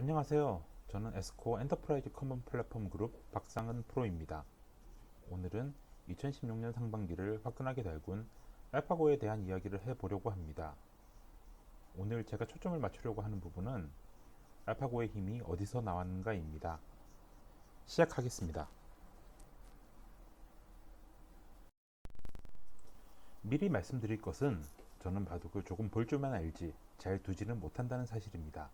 안녕하세요. 저는 에스코 엔터프라이즈 커먼 플랫폼 그룹 박상은 프로입니다. 오늘은 2016년 상반기를 화끈하게 달군 알파고에 대한 이야기를 해보려고 합니다. 오늘 제가 초점을 맞추려고 하는 부분은 알파고의 힘이 어디서 나왔는가입니다. 시작하겠습니다. 미리 말씀드릴 것은 저는 바둑을 조금 볼 줄만 알지 잘 두지는 못한다는 사실입니다.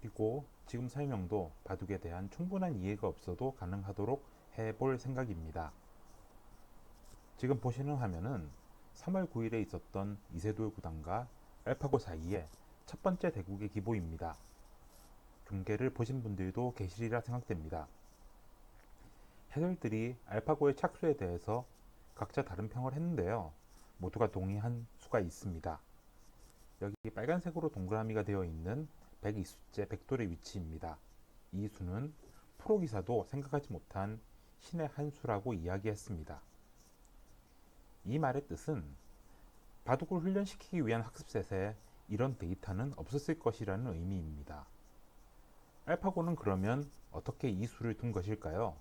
그리고 지금 설명도 바둑에 대한 충분한 이해가 없어도 가능하도록 해볼 생각입니다. 지금 보시는 화면은 3월 9일에 있었던 이세돌 구단과 알파고 사이의 첫 번째 대국의 기보입니다. 경기를 보신 분들도 계시리라 생각됩니다. 해설들이 알파고의 착수에 대해서 각자 다른 평을 했는데요. 모두가 동의한 수가 있습니다. 여기 빨간색으로 동그라미가 되어 있는 102수째 백돌의 위치입니다. 이 수는 프로기사도 생각하지 못한 신의 한 수라고 이야기했습니다. 이 말의 뜻은 바둑을 훈련시키기 위한 학습셋에 이런 데이터는 없었을 것이라는 의미입니다. 알파고는 그러면 어떻게 이 수를 둔 것일까요?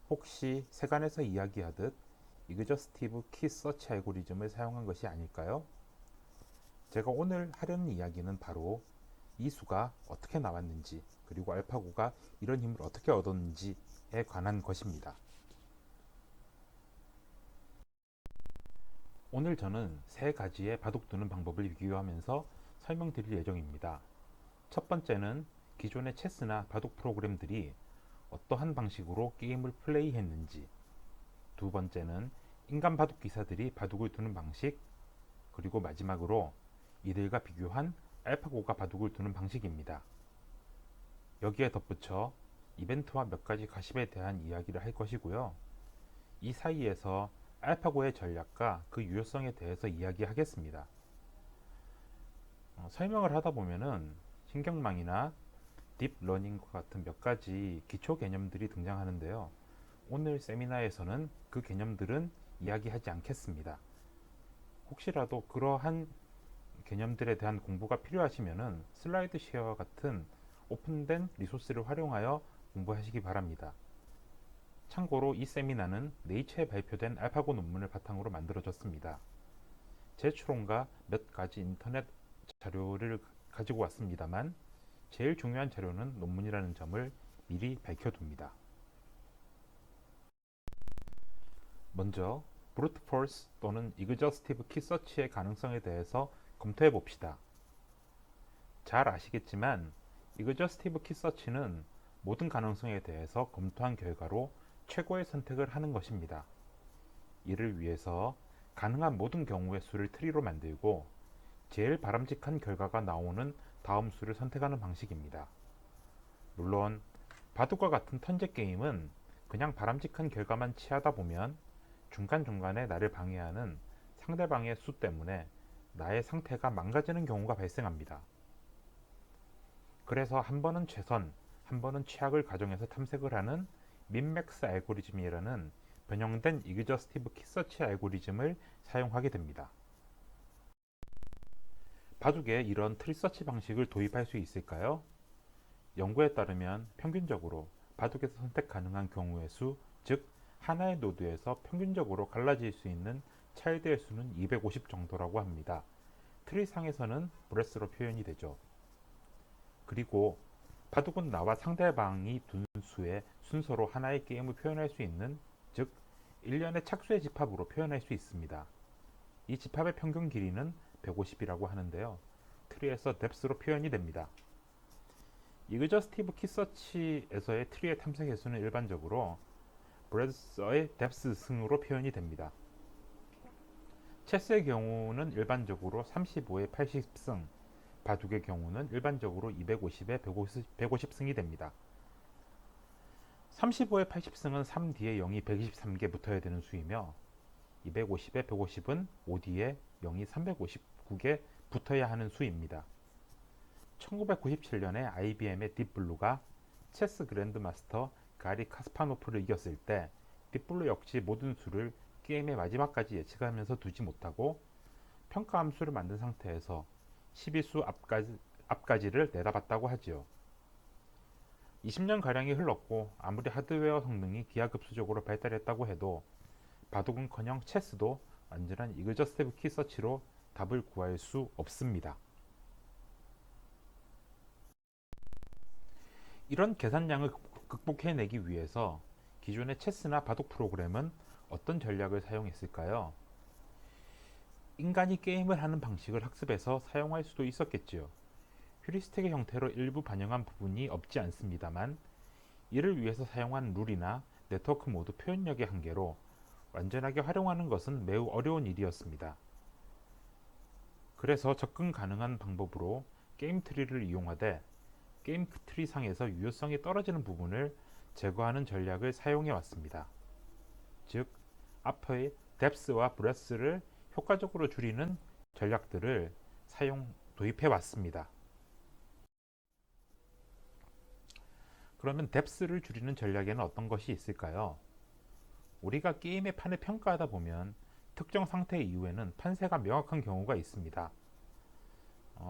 혹시 세간에서 이야기하듯 이그저스티브 키 서치 알고리즘을 사용한 것이 아닐까요? 제가 오늘 하려는 이야기는 바로 이 수가 어떻게 나왔는지, 그리고 알파고가 이런 힘을 어떻게 얻었는지에 관한 것입니다. 오늘 저는 세 가지의 바둑 두는 방법을 비교하면서 설명드릴 예정입니다. 첫 번째는 기존의 체스나 바둑 프로그램들이 어떠한 방식으로 게임을 플레이했는지, 두 번째는 인간 바둑 기사들이 바둑을 두는 방식, 그리고 마지막으로 이들과 비교한 알파고가 바둑을 두는 방식입니다. 여기에 덧붙여 이벤트와 몇 가지 가십에 대한 이야기를 할 것이고요. 이 사이에서 알파고의 전략과 그 유효성에 대해서 이야기하겠습니다. 설명을 하다 보면은 신경망이나 딥러닝과 같은 몇 가지 기초 개념들이 등장하는데요. 오늘 세미나에서는 그 개념들은 이야기하지 않겠습니다. 혹시라도 그러한 개념들에 대한 공부가 필요하시면은 슬라이드 쉐어와 같은 오픈된 리소스를 활용하여 공부하시기 바랍니다. 참고로 이 세미나는 네이처에 발표된 알파고 논문을 바탕으로 만들어졌습니다. 제 추론과 몇 가지 인터넷 자료를 가지고 왔습니다만 제일 중요한 자료는 논문이라는 점을 미리 밝혀둡니다. 먼저 브루트 포스 또는 이그저스티브 키 서치의 가능성에 대해서 검토해 봅시다. 잘 아시겠지만 이그저스티브 키 서치는 모든 가능성에 대해서 검토한 결과로 최고의 선택을 하는 것입니다. 이를 위해서 가능한 모든 경우의 수를 트리로 만들고 제일 바람직한 결과가 나오는 다음 수를 선택하는 방식입니다. 물론 바둑과 같은 턴제 게임은 그냥 바람직한 결과만 취하다 보면 중간중간에 나를 방해하는 상대방의 수 때문에 나의 상태가 망가지는 경우가 발생합니다. 그래서 한 번은 최선, 한 번은 최악을 가정해서 탐색을 하는 민맥스 알고리즘이라는 변형된 이그저스티브 키서치 알고리즘을 사용하게 됩니다. 바둑에 이런 트리서치 방식을 도입할 수 있을까요? 연구에 따르면 평균적으로 바둑에서 선택 가능한 경우의 수, 즉 하나의 노드에서 평균적으로 갈라질 수 있는 차일드의 수는 250 정도라고 합니다. 트리상에서는 브레스로 표현이 되죠. 그리고 바둑은 나와 상대방이 둔 수의 순서로 하나의 게임을 표현할 수 있는, 즉 일련의 착수의 집합으로 표현할 수 있습니다. 이 집합의 평균 길이는 150이라고 하는데요. 트리에서 뎁스로 표현이 됩니다. 이그저스티브 키서치에서의 트리의 탐색 횟수는 일반적으로 브레스의 뎁스 승으로 표현이 됩니다. 체스의 경우는 일반적으로 35의 80승, 바둑의 경우는 일반적으로 250에 150승이 됩니다. 35의 80승은 3 뒤에 0이 123개 붙어야 되는 수이며 250에 150은 5 뒤에 0이 359개 붙어야 하는 수입니다. 1997년에 IBM의 딥블루가 체스 그랜드마스터 가리 카스파노프를 이겼을 때 딥블루 역시 모든 수를 게임의 마지막까지 예측하면서 두지 못하고 평가 함수를 만든 상태에서 12수 앞까지 앞가지를 내다봤다고 하지요. 20년가량이 흘렀고 아무리 하드웨어 성능이 기하급수적으로 발달했다고 해도 바둑은커녕 체스도 완전한 이그저스트 키 서치로 답을 구할 수 없습니다. 이런 계산량을 극복해내기 위해서 기존의 체스나 바둑 프로그램은 어떤 전략을 사용했을까요? 인간이 게임을 하는 방식을 학습해서 사용할 수도 있었겠지요. 휴리스틱의 형태로 일부 반영한 부분이 없지 않습니다만 이를 위해서 사용한 룰이나 네트워크 모드 표현력의 한계로 완전하게 활용하는 것은 매우 어려운 일이었습니다. 그래서 접근 가능한 방법으로 게임 트리를 이용하되 게임 트리 상에서 유효성이 떨어지는 부분을 제거하는 전략을 사용해 왔습니다. 즉, 앞의 뎁스와 브레스를 효과적으로 줄이는 전략들을 도입해 왔습니다. 그러면 뎁스를 줄이는 전략에는 어떤 것이 있을까요? 우리가 게임의 판을 평가하다 보면 특정 상태 이후에는 판세가 명확한 경우가 있습니다.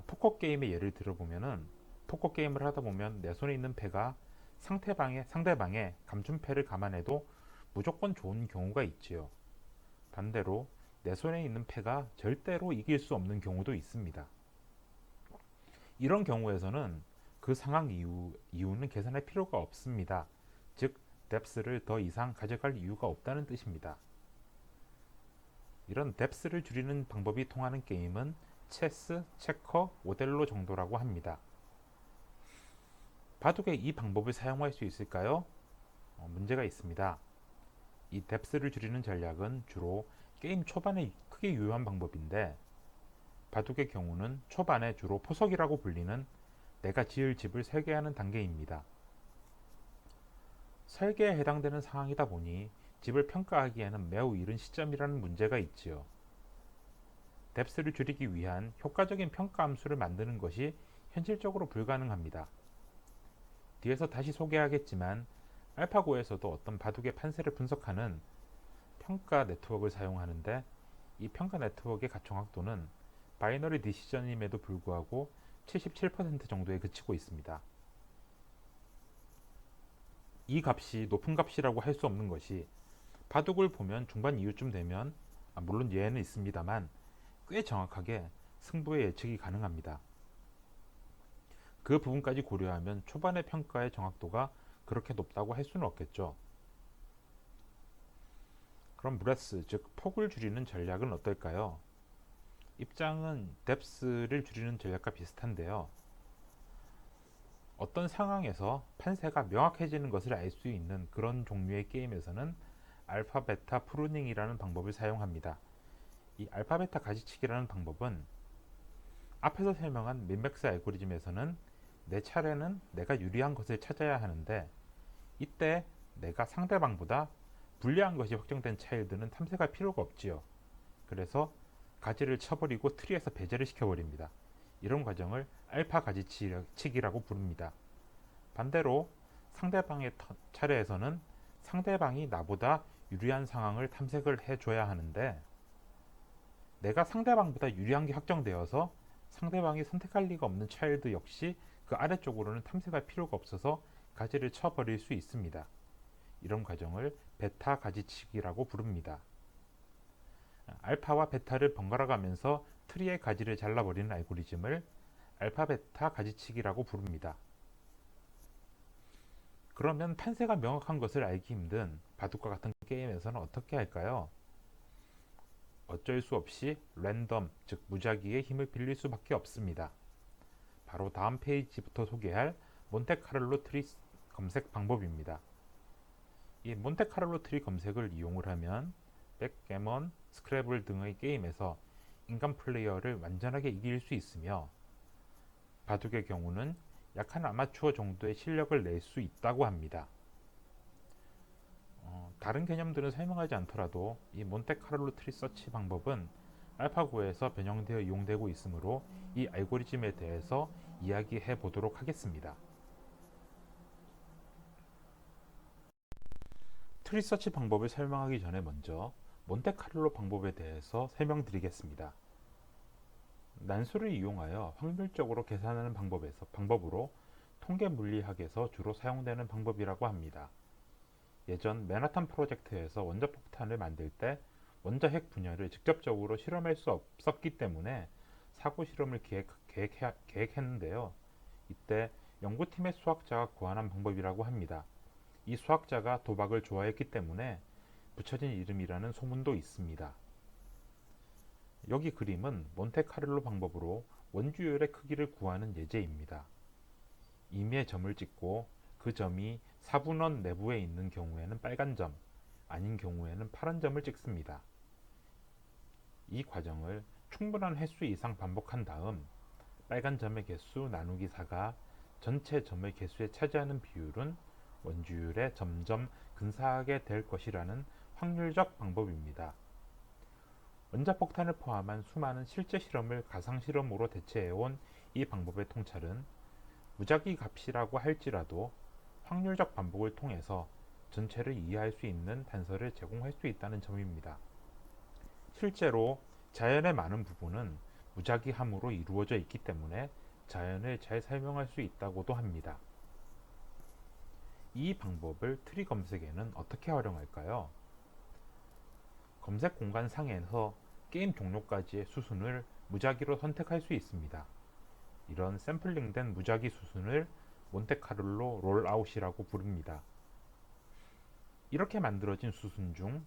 포커 게임의 예를 들어보면은 포커 게임을 하다 보면 내 손에 있는 패가 상대방의 감춘패를 감안해도 무조건 좋은 경우가 있지요. 반대로 내 손에 있는 패가 절대로 이길 수 없는 경우도 있습니다. 이런 경우에서는 그 상황 이유는 계산할 필요가 없습니다. 즉, 뎁스를 더 이상 가져갈 이유가 없다는 뜻입니다. 이런 뎁스를 줄이는 방법이 통하는 게임은 체스, 체커, 오델로 정도라고 합니다. 바둑에 이 방법을 사용할 수 있을까요? 문제가 있습니다. 이 뎁스를 줄이는 전략은 주로 게임 초반에 크게 유효한 방법인데 바둑의 경우는 초반에 주로 포석이라고 불리는 내가 지을 집을 설계하는 단계입니다. 설계에 해당되는 상황이다 보니 집을 평가하기에는 매우 이른 시점이라는 문제가 있지요. 뎁스를 줄이기 위한 효과적인 평가 함수를 만드는 것이 현실적으로 불가능합니다. 뒤에서 다시 소개하겠지만 알파고에서도 어떤 바둑의 판세를 분석하는 평가 네트워크를 사용하는데 이 평가 네트워크의 가총학도는 바이너리 디시전임에도 불구하고 77% 정도에 그치고 있습니다. 이 값이 높은 값이라고 할 수 없는 것이 바둑을 보면 중반 이후쯤 되면 물론 예외는 있습니다만 꽤 정확하게 승부의 예측이 가능합니다. 그 부분까지 고려하면 초반의 평가의 정확도가 그렇게 높다고 할 수는 없겠죠. 그럼 브레스, 즉 폭을 줄이는 전략은 어떨까요? 입장은 뎁스를 줄이는 전략과 비슷한데요. 어떤 상황에서 판세가 명확해지는 것을 알 수 있는 그런 종류의 게임에서는 알파, 베타 프루닝이라는 방법을 사용합니다. 이 알파, 베타 가지치기라는 방법은 앞에서 설명한 민맥스 알고리즘에서는 내 차례는 내가 유리한 것을 찾아야 하는데 이때 내가 상대방보다 불리한 것이 확정된 차일드는 탐색할 필요가 없지요. 그래서 가지를 쳐버리고 트리에서 배제를 시켜버립니다. 이런 과정을 알파 가지치기라고 부릅니다. 반대로 상대방의 차례에서는 상대방이 나보다 유리한 상황을 탐색을 해줘야 하는데 내가 상대방보다 유리한 게 확정되어서 상대방이 선택할 리가 없는 차일드 역시 그 아래쪽으로는 탐색할 필요가 없어서 가지를 쳐버릴 수 있습니다. 이런 과정을 베타 가지치기라고 부릅니다. 알파와 베타를 번갈아 가면서 트리의 가지를 잘라버리는 알고리즘을 알파 베타 가지치기라고 부릅니다. 그러면 판세가 명확한 것을 알기 힘든 바둑과 같은 게임에서는 어떻게 할까요? 어쩔 수 없이 랜덤, 즉 무작위의 힘을 빌릴 수밖에 없습니다. 바로 다음 페이지부터 소개할 몬테카를로 트리 검색 방법입니다. 이 몬테카를로 트리 검색을 이용을 하면 백게먼, 스크래블 등의 게임에서 인간 플레이어를 완전하게 이길 수 있으며 바둑의 경우는 약한 아마추어 정도의 실력을 낼 수 있다고 합니다. 다른 개념들은 설명하지 않더라도 이 몬테카를로 트리 서치 방법은 알파고에서 변형되어 이용되고 있으므로 이 알고리즘에 대해서 이야기해 보도록 하겠습니다. 트리 서치 방법을 설명하기 전에 먼저 몬테카를로 방법에 대해서 설명드리겠습니다. 난수를 이용하여 확률적으로 계산하는 방법으로 통계 물리학에서 주로 사용되는 방법이라고 합니다. 예전 맨하탄 프로젝트에서 원자폭탄을 만들 때 원자핵 분열을 직접적으로 실험할 수 없었기 때문에 사고 실험을 계획했는데요. 이때 연구팀의 수학자가 고안한 방법이라고 합니다. 이 수학자가 도박을 좋아했기 때문에 붙여진 이름이라는 소문도 있습니다. 여기 그림은 몬테카를로 방법으로 원주율의 크기를 구하는 예제입니다. 임의의 점을 찍고 그 점이 사분원 내부에 있는 경우에는 빨간 점, 아닌 경우에는 파란 점을 찍습니다. 이 과정을 충분한 횟수 이상 반복한 다음 빨간 점의 개수 나누기 4가 전체 점의 개수에 차지하는 비율은 원주율에 점점 근사하게 될 것이라는 확률적 방법입니다. 원자폭탄을 포함한 수많은 실제 실험을 가상실험으로 대체해온 이 방법의 통찰은 무작위 값이라고 할지라도 확률적 반복을 통해서 전체를 이해할 수 있는 단서를 제공할 수 있다는 점입니다. 실제로 자연의 많은 부분은 무작위함으로 이루어져 있기 때문에 자연을 잘 설명할 수 있다고도 합니다. 이 방법을 트리 검색에는 어떻게 활용할까요? 검색 공간 상에서 게임 종료까지의 수순을 무작위로 선택할 수 있습니다. 이런 샘플링된 무작위 수순을 몬테카를로 롤아웃이라고 부릅니다. 이렇게 만들어진 수순 중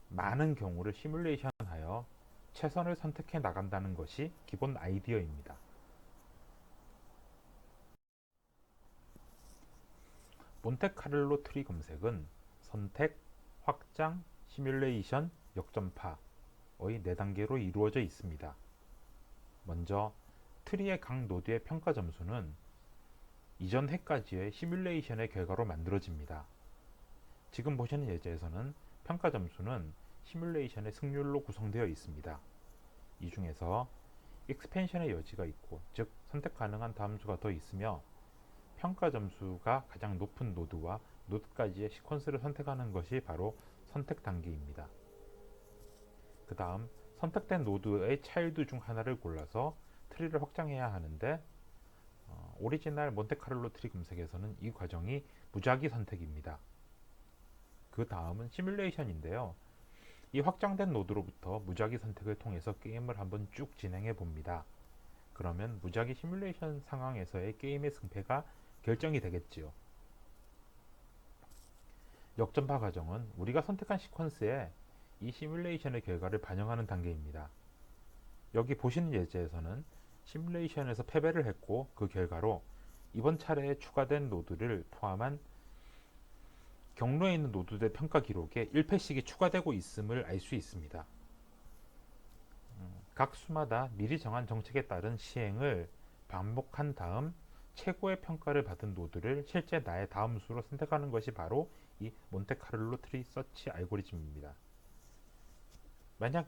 많은 경우를 시뮬레이션하여 최선을 선택해 나간다는 것이 기본 아이디어입니다. 몬테카를로 트리 검색은 선택, 확장, 시뮬레이션, 역전파의 4단계로 이루어져 있습니다. 먼저 트리의 각 노드의 평가 점수는 이전 해까지의 시뮬레이션의 결과로 만들어집니다. 지금 보시는 예제에서는 평가 점수는 시뮬레이션의 승률로 구성되어 있습니다. 이 중에서 익스펜션의 여지가 있고, 즉 선택 가능한 다함수가 더 있으며 평가 점수가 가장 높은 노드와 노드까지의 시퀀스를 선택하는 것이 바로 선택 단계입니다. 그 다음 선택된 노드의 차일드 중 하나를 골라서 트리를 확장해야 하는데 오리지널 몬테카를로 트리 검색에서는 이 과정이 무작위 선택입니다. 그 다음은 시뮬레이션인데요. 이 확장된 노드로부터 무작위 선택을 통해서 게임을 한번 쭉 진행해 봅니다. 그러면 무작위 시뮬레이션 상황에서의 게임의 승패가 결정이 되겠지요. 역전파 과정은 우리가 선택한 시퀀스에 이 시뮬레이션의 결과를 반영하는 단계입니다. 여기 보시는 예제에서는 시뮬레이션에서 패배를 했고 그 결과로 이번 차례에 추가된 노드를 포함한 경로에 있는 노드의 평가 기록에 1패씩이 추가되고 있음을 알 수 있습니다. 각 수마다 미리 정한 정책에 따른 시행을 반복한 다음 최고의 평가를 받은 노드를 실제 나의 다음 수로 선택하는 것이 바로 이 몬테카를로 트리 서치 알고리즘입니다. 만약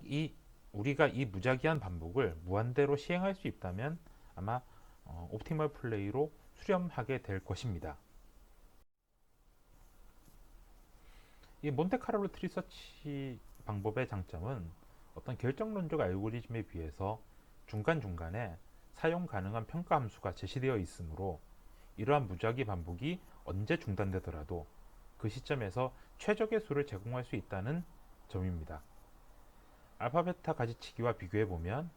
우리가 이 무작위한 반복을 무한대로 시행할 수 있다면 아마 옵티멀 플레이로 수렴하게 될 것입니다. 이 몬테카를로 트리 서치 방법의 장점은 어떤 결정론적 알고리즘에 비해서 중간중간에 사용 가능한 평가 함수가 제시되어 있으므로 이러한 무작위 반복이 언제 중단되더라도 그 시점에서 최적의 수를 제공할 수 있다는 점입니다. 알파 베타 가지치기와 비교해 보면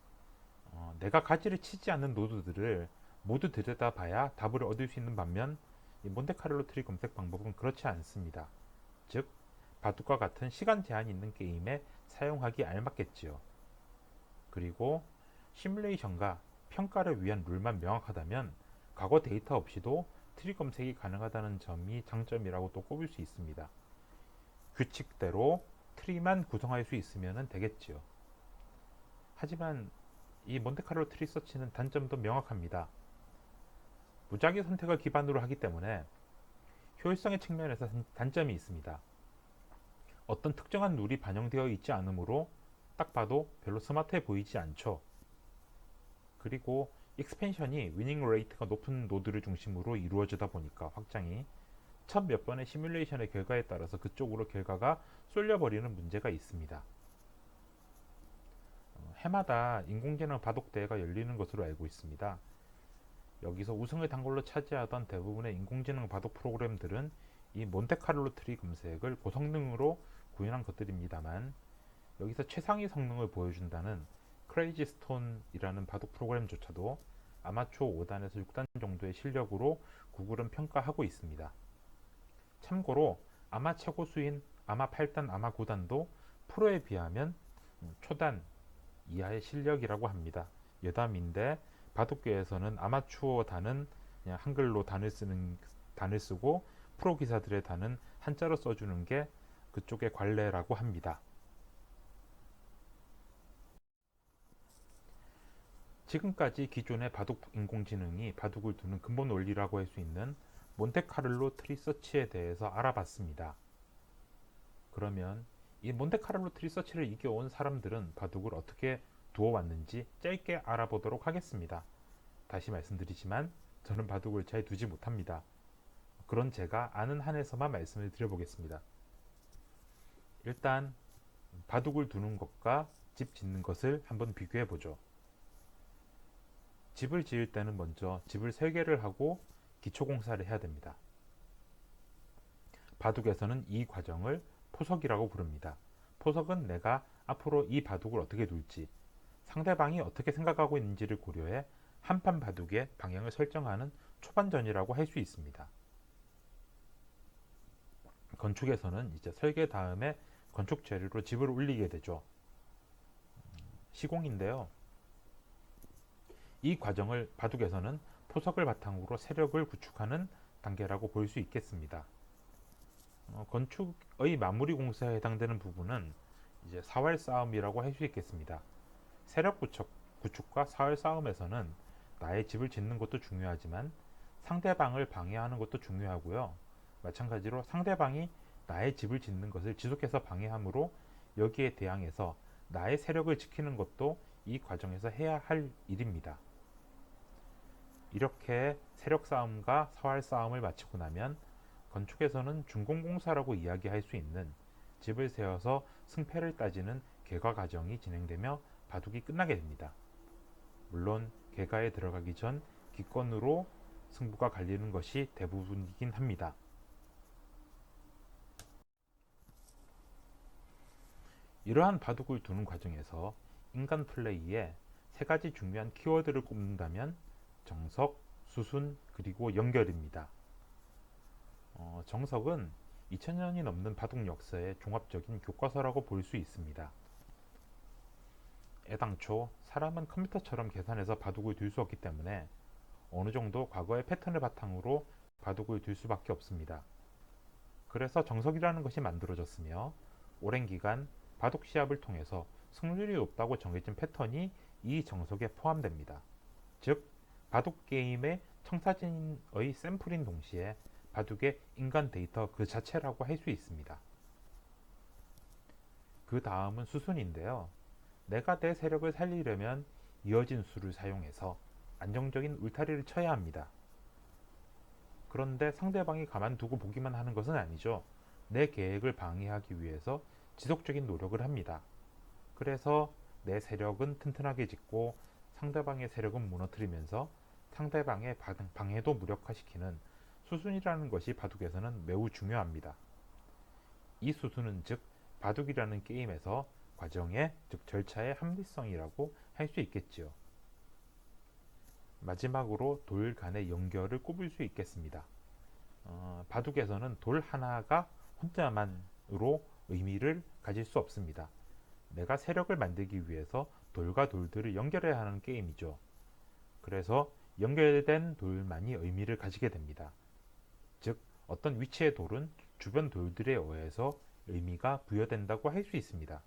내가 가지를 치지 않는 노드들을 모두 들여다봐야 답을 얻을 수 있는 반면 이 몬테카를로 트리 검색 방법은 그렇지 않습니다. 즉 바둑과 같은 시간 제한이 있는 게임에 사용하기 알맞겠지요. 그리고 시뮬레이션과 평가를 위한 룰만 명확하다면 과거 데이터 없이도 트리 검색이 가능하다는 점이 장점이라고 또 꼽을 수 있습니다. 규칙대로 트리만 구성할 수 있으면 되겠지요. 하지만 이 몬테카를로 트리 서치는 단점도 명확합니다. 무작위 선택을 기반으로 하기 때문에 효율성의 측면에서 단점이 있습니다. 어떤 특정한 룰이 반영되어 있지 않으므로 딱 봐도 별로 스마트해 보이지 않죠. 그리고 익스펜션이 위닝 레이트가 높은 노드를 중심으로 이루어지다 보니까 확장이 첫 몇 번의 시뮬레이션의 결과에 따라서 그쪽으로 결과가 쏠려버리는 문제가 있습니다. 해마다 인공지능 바둑대회가 열리는 것으로 알고 있습니다. 여기서 우승을 단골로 차지하던 대부분의 인공지능 바둑 프로그램들은 이 몬테카를로 트리 검색을 고성능으로 구현한 것들입니다만, 여기서 최상위 성능을 보여준다는 크레이지 스톤이라는 바둑 프로그램조차도 아마추어 5단에서 6단 정도의 실력으로 구글은 평가하고 있습니다. 참고로 아마 최고수인 아마 8단, 아마 9단도 프로에 비하면 초단 이하의 실력이라고 합니다. 여담인데 바둑계에서는 아마추어 단은 그냥 한글로 단을 쓰고 프로 기사들의 단은 한자로 써주는 게 그쪽의 관례라고 합니다. 지금까지 기존의 바둑 인공지능이 바둑을 두는 근본 원리라고 할 수 있는 몬테카를로 트리 서치에 대해서 알아봤습니다. 그러면 이 몬테카를로 트리 서치를 이겨온 사람들은 바둑을 어떻게 두어왔는지 짧게 알아보도록 하겠습니다. 다시 말씀드리지만 저는 바둑을 잘 두지 못합니다. 그런 제가 아는 한에서만 말씀을 드려보겠습니다. 일단 바둑을 두는 것과 집 짓는 것을 한번 비교해 보죠. 집을 지을 때는 먼저 집을 설계를 하고 기초공사를 해야 됩니다. 바둑에서는 이 과정을 포석이라고 부릅니다. 포석은 내가 앞으로 이 바둑을 어떻게 둘지, 상대방이 어떻게 생각하고 있는지를 고려해 한판 바둑의 방향을 설정하는 초반전이라고 할 수 있습니다. 건축에서는 이제 설계 다음에 건축 재료로 집을 올리게 되죠. 시공인데요. 이 과정을 바둑에서는 포석을 바탕으로 세력을 구축하는 단계라고 볼 수 있겠습니다. 건축의 마무리 공사에 해당되는 부분은 이제 사활 싸움이라고 할 수 있겠습니다. 세력 구축과 사활 싸움에서는 나의 집을 짓는 것도 중요하지만 상대방을 방해하는 것도 중요하고요. 마찬가지로 상대방이 나의 집을 짓는 것을 지속해서 방해하므로 여기에 대항해서 나의 세력을 지키는 것도 이 과정에서 해야 할 일입니다. 이렇게 세력 싸움과 사활 싸움을 마치고 나면 건축에서는 준공공사라고 이야기할 수 있는 집을 세워서 승패를 따지는 개가 과정이 진행되며 바둑이 끝나게 됩니다. 물론 개가에 들어가기 전 기권으로 승부가 갈리는 것이 대부분이긴 합니다. 이러한 바둑을 두는 과정에서 인간 플레이에 세 가지 중요한 키워드를 꼽는다면 정석, 수순, 그리고 연결입니다. 정석은 2000년이 넘는 바둑 역사의 종합적인 교과서라고 볼 수 있습니다. 애당초 사람은 컴퓨터처럼 계산해서 바둑을 둘 수 없기 때문에 어느 정도 과거의 패턴을 바탕으로 바둑을 둘 수밖에 없습니다. 그래서 정석이라는 것이 만들어졌으며 오랜 기간 바둑 시합을 통해서 승률이 높다고 정해진 패턴이 이 정석에 포함됩니다. 즉 바둑 게임의 청사진의 샘플인 동시에 바둑의 인간 데이터 그 자체라고 할 수 있습니다. 그 다음은 수순인데요. 내가 내 세력을 살리려면 이어진 수를 사용해서 안정적인 울타리를 쳐야 합니다. 그런데 상대방이 가만두고 보기만 하는 것은 아니죠. 내 계획을 방해하기 위해서 지속적인 노력을 합니다. 그래서 내 세력은 튼튼하게 짓고 상대방의 세력은 무너뜨리면서 상대방의 방해도 무력화시키는 수순이라는 것이 바둑에서는 매우 중요합니다. 이 수순은 즉 바둑이라는 게임에서 과정의 즉 절차의 합리성이라고 할 수 있겠지요. 마지막으로 돌 간의 연결을 꼽을 수 있겠습니다. 바둑에서는 돌 하나가 혼자만으로 의미를 가질 수 없습니다. 내가 세력을 만들기 위해서 돌과 돌들을 연결해야 하는 게임이죠. 그래서 연결된 돌만이 의미를 가지게 됩니다. 즉 어떤 위치의 돌은 주변 돌들에 의해서 의미가 부여된다고 할 수 있습니다.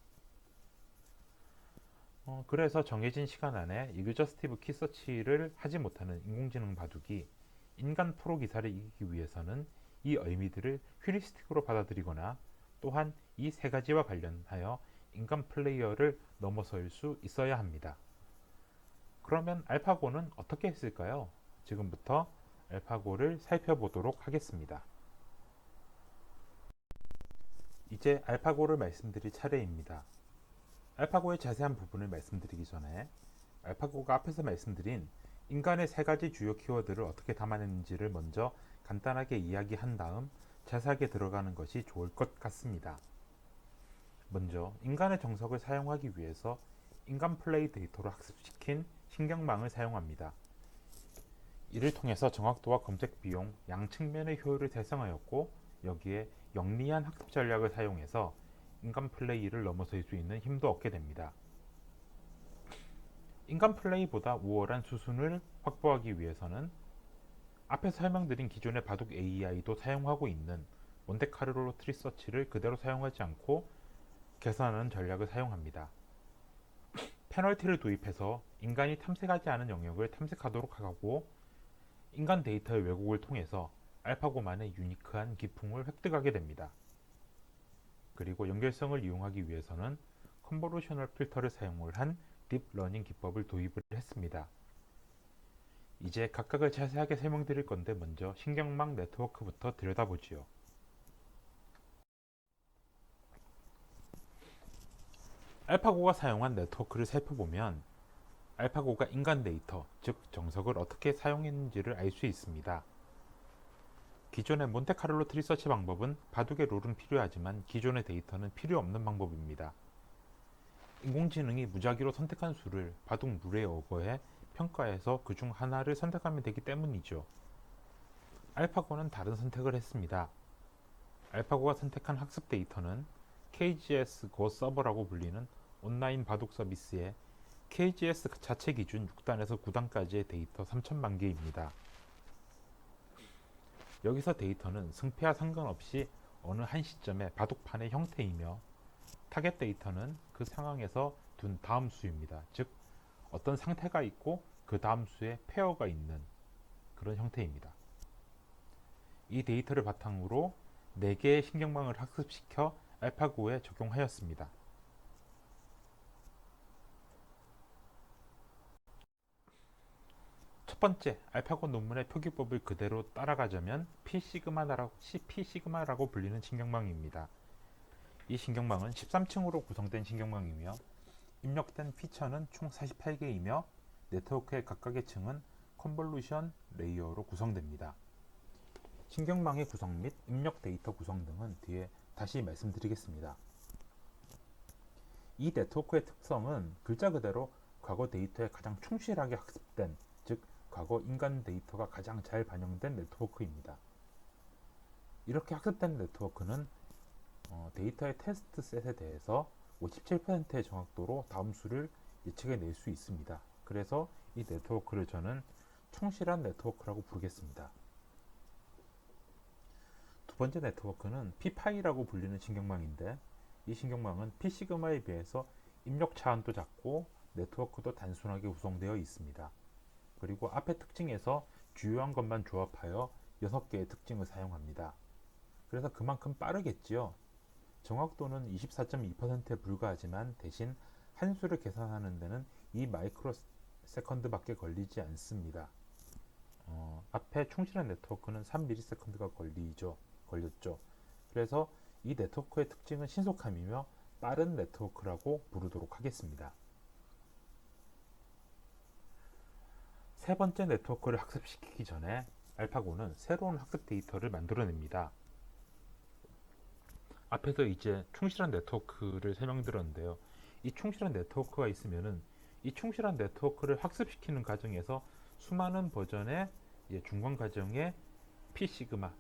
그래서 정해진 시간 안에 이그저스티브 키서치를 하지 못하는 인공지능 바둑이 인간 프로 기사를 이기기 위해서는 이 의미들을 휴리스틱으로 받아들이거나 또한 이 세 가지와 관련하여 인간 플레이어를 넘어설 수 있어야 합니다. 그러면 알파고는 어떻게 했을까요? 지금부터 알파고를 살펴보도록 하겠습니다. 이제 알파고를 말씀드릴 차례입니다. 알파고의 자세한 부분을 말씀드리기 전에 알파고가 앞에서 말씀드린 인간의 세 가지 주요 키워드를 어떻게 담아냈는지를 먼저 간단하게 이야기한 다음 자세하게 들어가는 것이 좋을 것 같습니다. 먼저 인간의 정석을 사용하기 위해서 인간 플레이 데이터로 학습시킨 신경망을 사용합니다. 이를 통해서 정확도와 검색 비용, 양 측면의 효율을 달성하였고 여기에 영리한 학습 전략을 사용해서 인간 플레이를 넘어설 수 있는 힘도 얻게 됩니다. 인간 플레이보다 우월한 수순을 확보하기 위해서는 앞에서 설명드린 기존의 바둑 AI도 사용하고 있는 몬테카를로 트리 서치를 그대로 사용하지 않고 개선하는 전략을 사용합니다. 페널티를 도입해서 인간이 탐색하지 않은 영역을 탐색하도록 하고 인간 데이터의 왜곡을 통해서 알파고만의 유니크한 기풍을 획득하게 됩니다. 그리고 연결성을 이용하기 위해서는 컨보루셔널 필터를 사용을 한 딥러닝 기법을 도입을 했습니다. 이제 각각을 자세하게 설명드릴 건데 먼저 신경망 네트워크부터 들여다보지요. 알파고가 사용한 네트워크를 살펴보면 알파고가 인간 데이터, 즉 정석을 어떻게 사용했는지를 알 수 있습니다. 기존의 몬테카를로 트리 서치 방법은 바둑의 룰은 필요하지만 기존의 데이터는 필요 없는 방법입니다. 인공지능이 무작위로 선택한 수를 바둑 룰에 어거해 평가해서 그 중 하나를 선택하면 되기 때문이죠. 알파고는 다른 선택을 했습니다. 알파고가 선택한 학습 데이터는 KGS 고 서버라고 불리는 온라인 바둑 서비스의 KGS 자체 기준 6단에서 9단까지의 데이터 3천만 개입니다. 여기서 데이터는 승패와 상관없이 어느 한 시점에 바둑판의 형태이며 타겟 데이터는 그 상황에서 둔 다음 수입니다. 즉 어떤 상태가 있고 그 다음 수에 페어가 있는 그런 형태입니다. 이 데이터를 바탕으로 4개의 신경망을 학습시켜 알파고에 적용하였습니다. 첫 번째, 알파고 논문의 표기법을 그대로 따라가자면 P-시그마라고 불리는 신경망입니다. 이 신경망은 13층으로 구성된 신경망이며 입력된 피처는 총 48개이며 네트워크의 각각의 층은 컨볼루션 레이어로 구성됩니다. 신경망의 구성 및 입력 데이터 구성 등은 뒤에 다시 말씀드리겠습니다. 이 네트워크의 특성은 글자 그대로 과거 데이터에 가장 충실하게 학습된, 즉 과거 인간 데이터가 가장 잘 반영된 네트워크입니다. 이렇게 학습된 네트워크는 데이터의 테스트 셋에 대해서 57%의 정확도로 다음 수를 예측해낼 수 있습니다. 그래서 이 네트워크를 저는 충실한 네트워크라고 부르겠습니다. 두 번째 네트워크는 P-파이라고 불리는 신경망인데 이 신경망은 P-시그마에 비해서 입력 차원도 작고 네트워크도 단순하게 구성되어 있습니다. 그리고 앞의 특징에서 주요한 것만 조합하여 6개의 특징을 사용합니다. 그래서 그만큼 빠르겠지요. 정확도는 24.2%에 불과하지만 대신 한 수를 계산하는 데는 2 마이크로 세컨드밖에 걸리지 않습니다. 앞에 충실한 네트워크는 3ms가 걸렸죠. 그래서 이 네트워크의 특징은 신속함이며 빠른 네트워크라고 부르도록 하겠습니다. 세 번째 네트워크를 학습시키기 전에 알파고는 새로운 학습 데이터를 만들어냅니다. 앞에서 이제 충실한 네트워크를 설명드렸는데요. 이 충실한 네트워크가 있으면은 이 충실한 네트워크를 학습시키는 과정에서 수많은 버전의 중간 과정의 P-시그마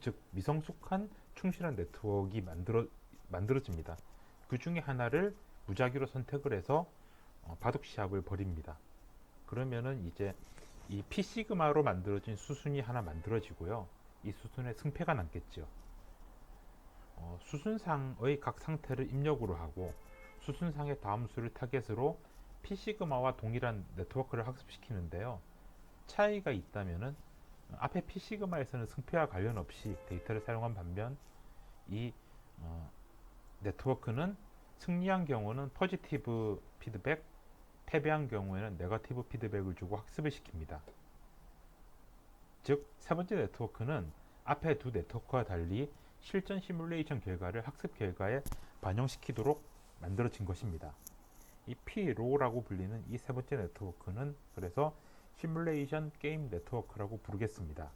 즉 미성숙한 충실한 네트워크가 만들어집니다. 그 중에 하나를 무작위로 선택을 해서 바둑 시합을 벌입니다. 그러면은 이제 이 P-시그마로 만들어진 수순이 하나 만들어지고요. 이 수순에 승패가 남겠죠. 수순상의 각 상태를 입력으로 하고 수순상의 다음 수를 타겟으로 P-시그마와 동일한 네트워크를 학습시키는데요. 차이가 있다면은 앞에 P-시그마에서는 승패와 관련 없이 데이터를 사용한 반면 이 네트워크는 승리한 경우는 포지티브 피드백, 패배한 경우에는 네거티브 피드백을 주고 학습을 시킵니다. 즉, 세 번째 네트워크는 앞에 두 네트워크와 달리 실전 시뮬레이션 결과를 학습 결과에 반영시키도록 만들어진 것입니다. 이 P로라고 불리는 이 세 번째 네트워크는 그래서 시뮬레이션 게임 네트워크라고 부르겠습니다.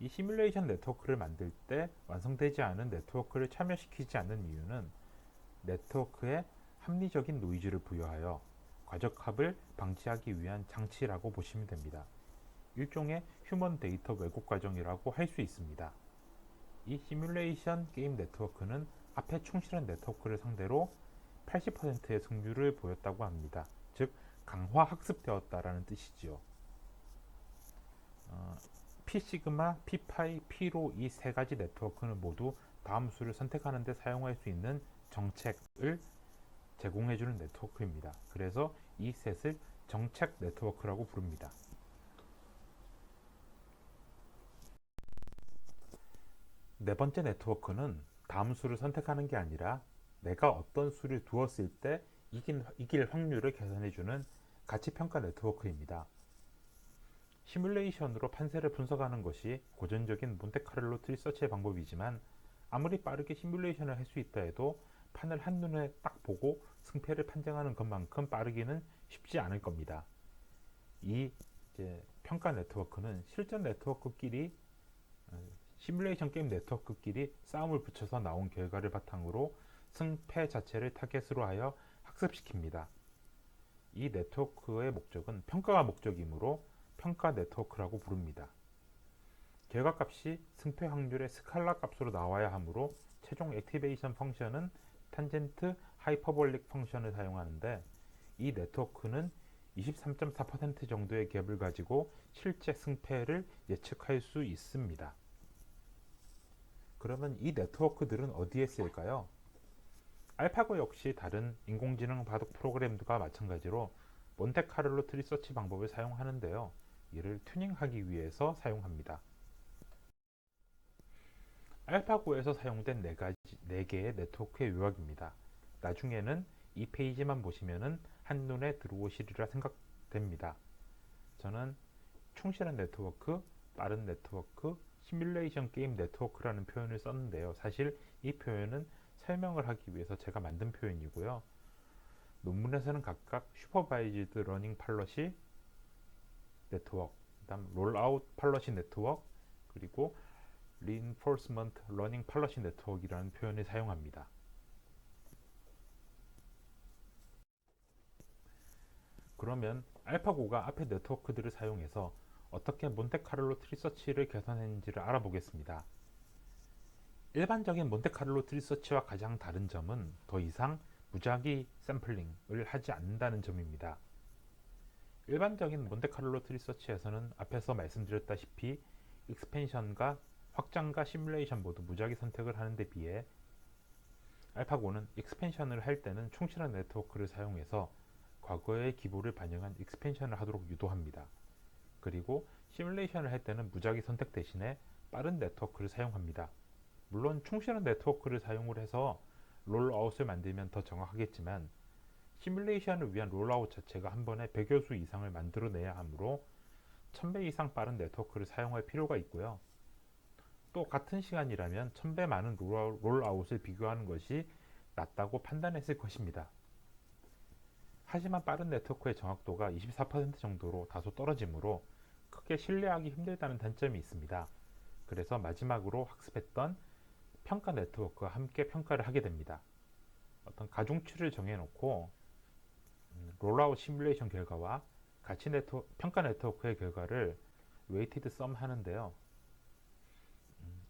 이 시뮬레이션 네트워크를 만들 때 완성되지 않은 네트워크를 참여시키지 않는 이유는 네트워크에 합리적인 노이즈를 부여하여 과적합을 방지하기 위한 장치라고 보시면 됩니다. 일종의 휴먼 데이터 왜곡 과정이라고 할 수 있습니다. 이 시뮬레이션 게임 네트워크는 앞에 충실한 네트워크를 상대로 80%의 승률을 보였다고 합니다. 즉 강화 학습되었다라는 뜻이지요. P 시그마, P 파이, P로 이 세 가지 네트워크는 모두 다음 수를 선택하는 데 사용할 수 있는 정책을 제공해주는 네트워크입니다. 그래서 이 셋을 정책 네트워크라고 부릅니다. 네 번째 네트워크는 다음 수를 선택하는 게 아니라 내가 어떤 수를 두었을 때 이길 확률을 계산해주는 가치평가 네트워크입니다. 시뮬레이션으로 판세를 분석하는 것이 고전적인 몬테카를로 트리 서치의 방법이지만 아무리 빠르게 시뮬레이션을 할 수 있다 해도 판을 한눈에 딱 보고 승패를 판정하는 것만큼 빠르기는 쉽지 않을 겁니다. 이 평가 네트워크는 실전 네트워크끼리 시뮬레이션 게임 네트워크끼리 싸움을 붙여서 나온 결과를 바탕으로 승패 자체를 타겟으로 하여 학습시킵니다. 이 네트워크의 목적은 평가가 목적이므로 평가 네트워크라고 부릅니다. 결과값이 승패 확률의 스칼라 값으로 나와야 하므로 최종 액티베이션 펑션은 탄젠트 하이퍼볼릭 펑션을 사용하는데 이 네트워크는 23.4% 정도의 갭을 가지고 실제 승패를 예측할 수 있습니다. 그러면 이 네트워크들은 어디에 쓰일까요? 알파고 역시 다른 인공지능 바둑 프로그램과 마찬가지로 몬테카를로 트리 서치 방법을 사용하는데요. 이를 튜닝하기 위해서 사용합니다. 알파고에서 사용된 4개의 네트워크의 요약입니다. 나중에는 이 페이지만 보시면 한눈에 들어오시리라 생각됩니다. 저는 충실한 네트워크, 빠른 네트워크, 시뮬레이션 게임 네트워크라는 표현을 썼는데요. 사실 이 표현은 설명을 하기 위해서 제가 만든 표현이고요. 논문에서는 각각 슈퍼바이즈드 러닝 팔러시 네트워크, 그다음 롤아웃 팔러시 네트워크, 그리고 reinforcement learning fallacy network이라는 표현을 사용합니다. 그러면 알파고가 앞의 네트워크들을 사용해서 어떻게 몬테카를로 트리 서치를 개선했는지를 알아보겠습니다. 일반적인 몬테카를로 트리 서치와 가장 다른 점은 더 이상 무작위 샘플링을 하지 않는다는 점입니다. 일반적인 몬테카를로 트리 서치에서는 앞에서 말씀드렸다시피 익스펜션과 확장과 시뮬레이션 모두 무작위 선택을 하는 데 비해 알파고는 익스펜션을 할 때는 충실한 네트워크를 사용해서 과거의 기보를 반영한 익스펜션을 하도록 유도합니다. 그리고 시뮬레이션을 할 때는 무작위 선택 대신에 빠른 네트워크를 사용합니다. 물론 충실한 네트워크를 사용을 해서 롤아웃을 만들면 더 정확하겠지만 시뮬레이션을 위한 롤아웃 자체가 한 번에 100여 수 이상을 만들어내야 하므로 1000배 이상 빠른 네트워크를 사용할 필요가 있고요. 또 같은 시간이라면 1000배 많은 롤아웃을 비교하는 것이 낫다고 판단했을 것입니다. 하지만 빠른 네트워크의 정확도가 24% 정도로 다소 떨어지므로 크게 신뢰하기 힘들다는 단점이 있습니다. 그래서 마지막으로 학습했던 평가 네트워크와 함께 평가를 하게 됩니다. 어떤 가중치를 정해놓고 롤아웃 시뮬레이션 결과와 평가 네트워크의 결과를 웨이티드 썸 하는데요.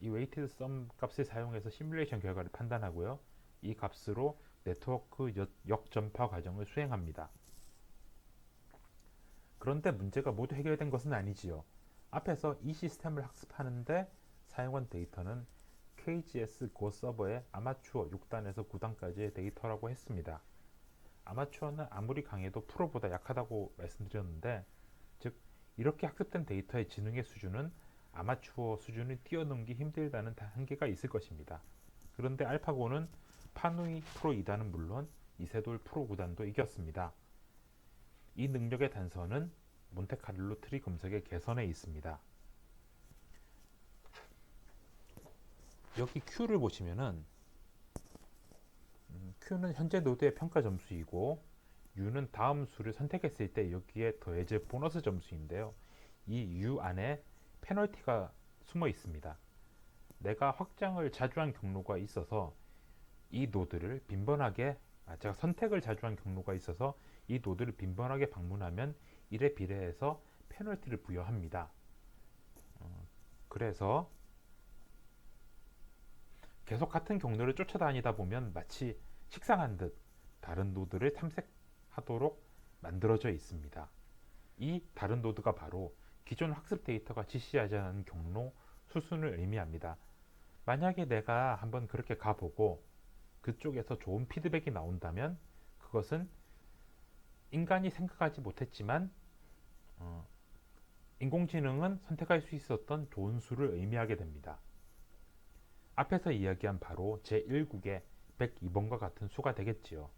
이 웨이티드 썸 값을 사용해서 시뮬레이션 결과를 판단하고요. 이 값으로 네트워크 역전파 과정을 수행합니다. 그런데 문제가 모두 해결된 것은 아니지요. 앞에서 이 시스템을 학습하는데 사용한 데이터는 KGS 고 서버의 아마추어 6단에서 9단까지의 데이터라고 했습니다. 아마추어는 아무리 강해도 프로보다 약하다고 말씀드렸는데, 즉 이렇게 학습된 데이터의 지능의 수준은 아마추어 수준을 뛰어넘기 힘들다는 한계가 있을 것입니다. 그런데 알파고는 파누이 프로 2단은 물론 이세돌 프로 9단도 이겼습니다. 이 능력의 단서는 몬테카를로 트리 검색의 개선에 있습니다. 여기 Q를 보시면은 Q는 현재 노드의 평가 점수이고 U는 다음 수를 선택했을 때 여기에 더해질 보너스 점수인데요. 이 U 안에 페널티가 숨어 있습니다. 내가 확장을 자주 한 경로가 있어서 이 노드를 빈번하게 제가 선택을 자주 한 경로가 있어서 이 노드를 빈번하게 방문하면 이에 비례해서 페널티를 부여합니다. 그래서 계속 같은 경로를 쫓아다니다 보면 마치 식상한 듯 다른 노드를 탐색하도록 만들어져 있습니다. 이 다른 노드가 바로 기존 학습 데이터가 지시하지 않은 경로 수순을 의미합니다. 만약에 내가 한번 그렇게 가보고 그쪽에서 좋은 피드백이 나온다면 그것은 인간이 생각하지 못했지만 인공지능은 선택할 수 있었던 좋은 수를 의미하게 됩니다. 앞에서 이야기한 바로 제1국의 102번과 같은 수가 되겠지요.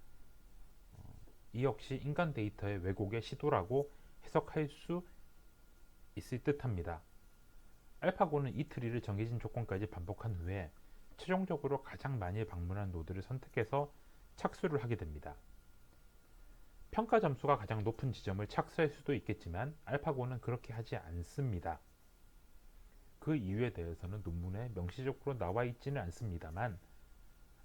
이 역시 인간 데이터의 왜곡의 시도라고 해석할 수 있을 듯합니다. 알파고는 이 트리를 정해진 조건까지 반복한 후에 최종적으로 가장 많이 방문한 노드를 선택해서 착수를 하게 됩니다. 평가 점수가 가장 높은 지점을 착수할 수도 있겠지만 알파고는 그렇게 하지 않습니다. 그 이유에 대해서는 논문에 명시적으로 나와 있지는 않습니다만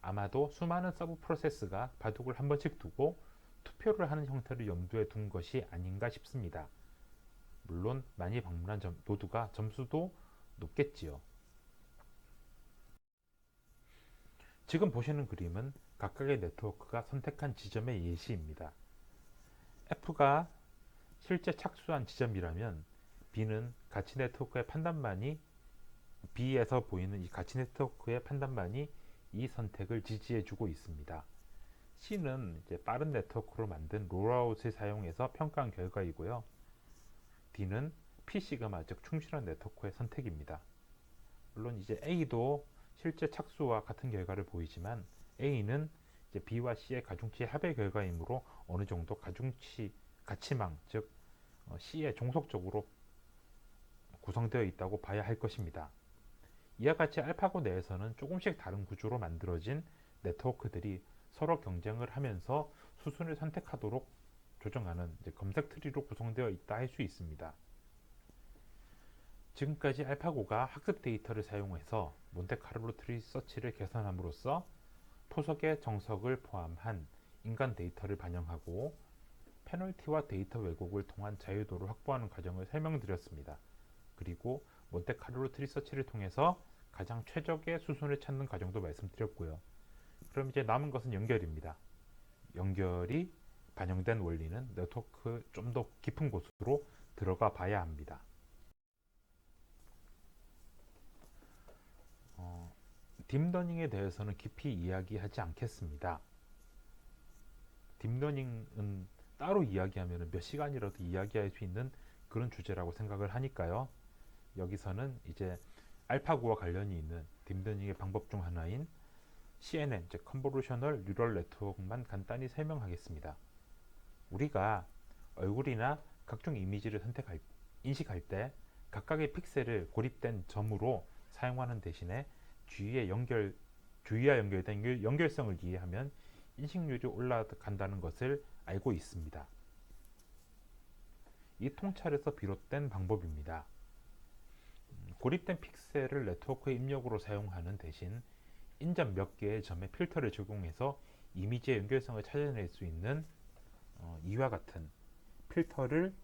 아마도 수많은 서브 프로세스가 바둑을 한 번씩 두고 투표를 하는 형태를 염두에 둔 것이 아닌가 싶습니다. 물론 많이 방문한 노드가 점수도 높겠지요. 지금 보시는 그림은 각각의 네트워크가 선택한 지점의 예시입니다. F가 실제 착수한 지점이라면 B는 가치 네트워크의 판단만이 B에서 보이는 이 가치 네트워크의 판단만이 이 선택을 지지해주고 있습니다. C는 이제 빠른 네트워크로 만든 롤아웃을 사용해서 평가한 결과이고요. D는 P시그마 즉 충실한 네트워크의 선택입니다. 물론 이제 A도 실제 착수와 같은 결과를 보이지만 A는 이제 B와 C의 가중치 합의 결과이므로 어느 정도 가중치 가치망 즉 C에 종속적으로 구성되어 있다고 봐야 할 것입니다. 이와 같이 알파고 내에서는 조금씩 다른 구조로 만들어진 네트워크들이 서로 경쟁을 하면서 수순을 선택하도록 조정하는 검색 트리로 구성되어 있다 할 수 있습니다. 지금까지 알파고가 학습 데이터를 사용해서 몬테카를로 트리 서치를 개선함으로써 포석의 정석을 포함한 인간 데이터를 반영하고 페널티와 데이터 왜곡을 통한 자유도를 확보하는 과정을 설명드렸습니다. 그리고 몬테카를로 트리 서치를 통해서 가장 최적의 수순을 찾는 과정도 말씀드렸고요. 그럼 이제 남은 것은 연결입니다. 연결이 반영된 원리는 네트워크 좀 더 깊은 곳으로 들어가 봐야 합니다. 딥러닝에 대해서는 깊이 이야기하지 않겠습니다. 딥러닝은 따로 이야기하면 몇 시간이라도 이야기할 수 있는 그런 주제라고 생각을 하니까요. 여기서는 이제 알파고와 관련이 있는 딥러닝의 방법 중 하나인 CNN, 즉 컨보루셔널 뉴럴 네트워크만 간단히 설명하겠습니다. 우리가 얼굴이나 각종 이미지를 인식할 때 각각의 픽셀을 고립된 점으로 사용하는 대신에 주위와 연결된 연결성을 이해하면 인식률이 올라간다는 것을 알고 있습니다. 이 통찰에서 비롯된 방법입니다. 고립된 픽셀을 네트워크의 입력으로 사용하는 대신 인접 몇 개의 점에 필터를 적용해서 이미지의 연결성을 찾아낼 수 있는 이와 같은 필터를